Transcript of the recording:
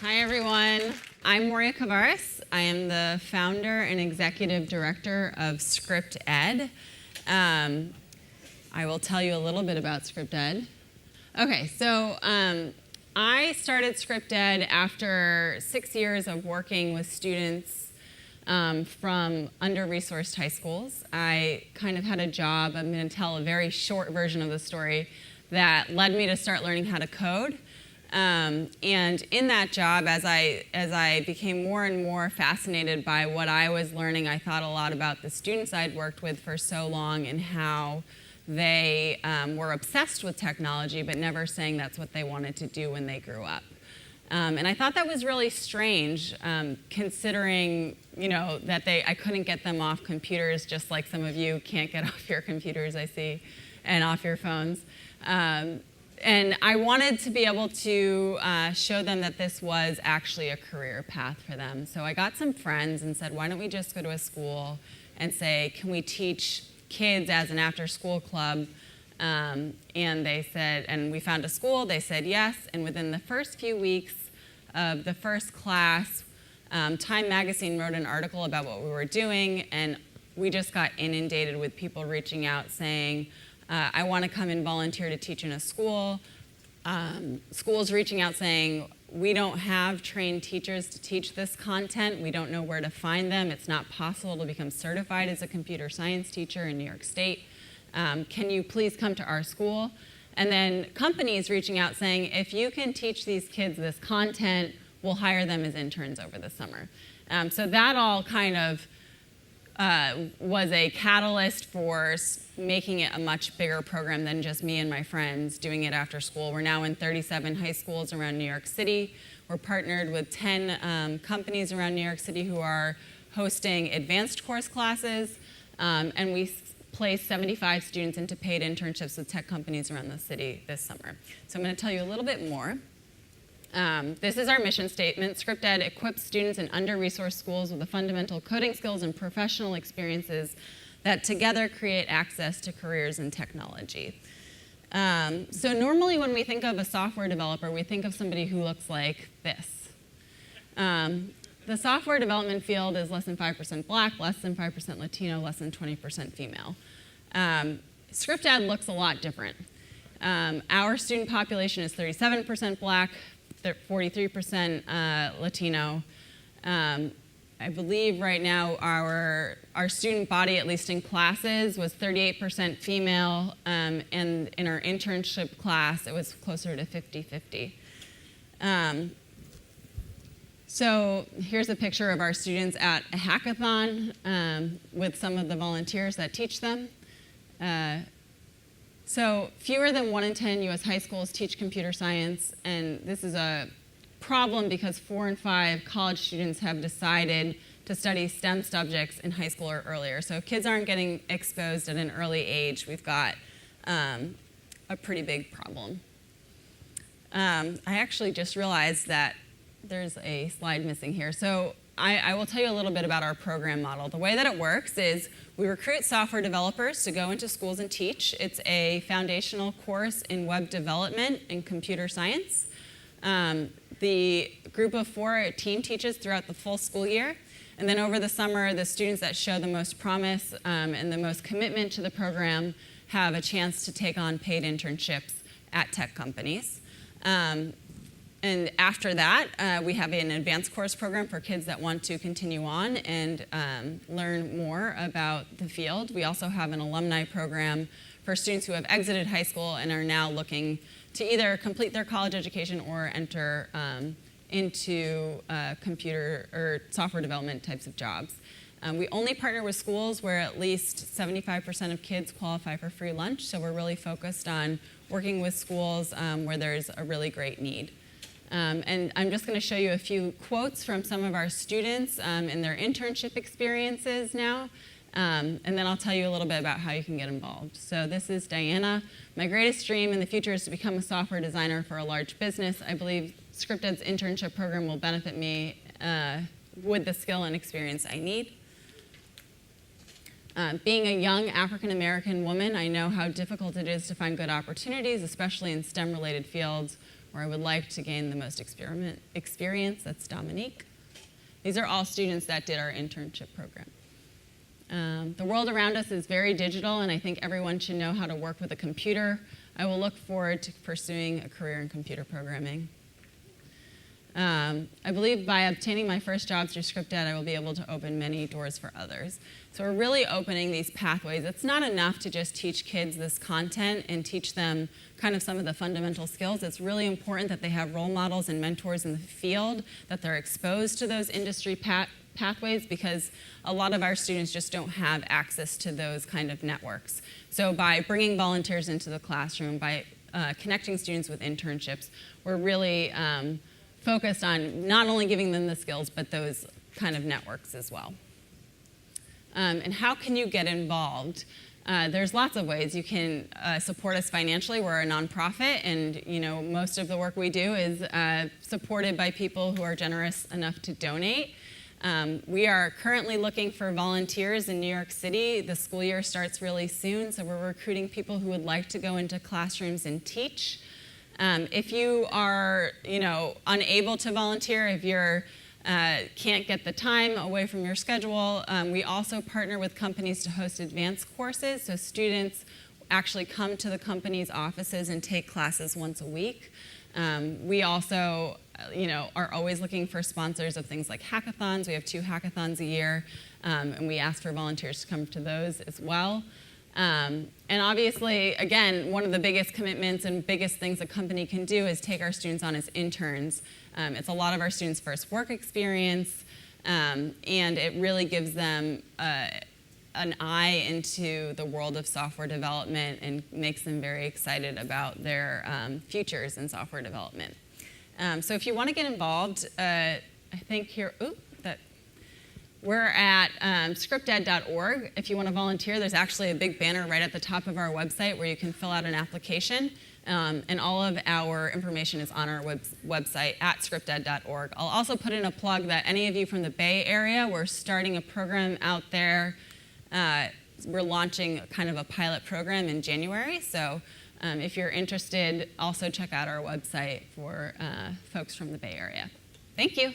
Hi, everyone. I'm Maurya Couvares. I am the founder and executive director of ScriptEd. I will tell you a little bit about ScriptEd. Okay, so I started ScriptEd after 6 years of working with students from under-resourced high schools. I kind of had a job, I'm going to tell a very short version of the story, that led me to start learning how to code. And in that job, as I became more and more fascinated by what I was learning, I thought a lot about the students I'd worked with for so long and how they were obsessed with technology, but never saying that's what they wanted to do when they grew up. And I thought that was really strange, considering that I couldn't get them off computers, just like some of you can't get off your computers, I see, and off your phones. And I wanted to be able to show them that this was actually a career path for them. So I got some friends and said, why don't we just go to a school and say, can we teach kids as an after-school club? And they said, and we found a school, they said yes, and within the first few weeks of the first class, Time Magazine wrote an article about what we were doing, and we just got inundated with people reaching out saying, I want to come and volunteer to teach in a school. Schools reaching out saying, we don't have trained teachers to teach this content. We don't know where to find them. It's not possible to become certified as a computer science teacher in New York State. Can you please come to our school? And then companies reaching out saying, if you can teach these kids this content, we'll hire them as interns over the summer. So that all kind of was a catalyst for making it a much bigger program than just me and my friends doing it after school. We're now in 37 high schools around New York City. We're partnered with 10 companies around New York City who are hosting advanced course classes, and we place 75 students into paid internships with tech companies around the city this summer. So I'm going to tell you a little bit more. This is our mission statement. ScriptEd equips students in under-resourced schools with the fundamental coding skills and professional experiences that together create access to careers in technology. So normally when we think of a software developer, we think of somebody who looks like this. The software development field is less than 5% Black, less than 5% Latino, less than 20% female. ScriptEd looks a lot different. Our student population is 37% Black, 43% Latino. I believe right now our student body, at least in classes, was 38% female, and in our internship class, it was closer to 50-50. So here's a picture of our students at a hackathon with some of the volunteers that teach them. So fewer than 1 in 10 US high schools teach computer science, and this is a problem because 4 in 5 college students have decided to study STEM subjects in high school or earlier. So if kids aren't getting exposed at an early age, we've got a pretty big problem. I actually just realized that there's a slide missing here. So I will tell you a little bit about our program model. The way that it works is we recruit software developers to go into schools and teach. It's a foundational course in web development and computer science. The group of 4 team teaches throughout the full school year. And then over the summer, the students that show the most promise and the most commitment to the program have a chance to take on paid internships at tech companies. And after that, we have an advanced course program for kids that want to continue on and learn more about the field. We also have an alumni program for students who have exited high school and are now looking to either complete their college education or enter into computer or software development types of jobs. We only partner with schools where at least 75% of kids qualify for free lunch, so we're really focused on working with schools where there's a really great need. And I'm just going to show you a few quotes from some of our students in their internship experiences now. And then I'll tell you a little bit about how you can get involved. So this is Diana. My greatest dream in the future is to become a software designer for a large business. I believe ScriptEd's internship program will benefit me with the skill and experience I need. Being a young African-American woman, I know how difficult it is to find good opportunities, especially in STEM-related fields or I would like to gain the most experience. That's Dominique. These are all students that did our internship program. The world around us is very digital, and I think everyone should know how to work with a computer. I will look forward to pursuing a career in computer programming. I believe by obtaining my first job through ScriptEd, I will be able to open many doors for others. So we're really opening these pathways. It's not enough to just teach kids this content and teach them kind of some of the fundamental skills. It's really important that they have role models and mentors in the field, that they're exposed to those industry pathways, because a lot of our students just don't have access to those kind of networks. So by bringing volunteers into the classroom, by connecting students with internships, we're really focused on not only giving them the skills, but those kind of networks as well. And how can you get involved? There's lots of ways. You can support us financially. We're a nonprofit, and most of the work we do is supported by people who are generous enough to donate. We are currently looking for volunteers in New York City. The school year starts really soon, so we're recruiting people who would like to go into classrooms and teach. If you are, unable to volunteer, if you can't get the time away from your schedule, we also partner with companies to host advanced courses. So students actually come to the company's offices and take classes once a week. We also, are always looking for sponsors of things like hackathons. We have 2 hackathons a year, and we ask for volunteers to come to those as well. And obviously, again, one of the biggest commitments and biggest things a company can do is take our students on as interns. It's a lot of our students' first work experience, and it really gives them an eye into the world of software development and makes them very excited about their futures in software development. So if you want to get involved, I think here, we're at scripted.org. If you want to volunteer, there's actually a big banner right at the top of our website where you can fill out an application. And all of our information is on our website at scripted.org. I'll also put in a plug that any of you from the Bay Area, we're starting a program out there. We're launching kind of a pilot program in January. So if you're interested, also check out our website for folks from the Bay Area. Thank you.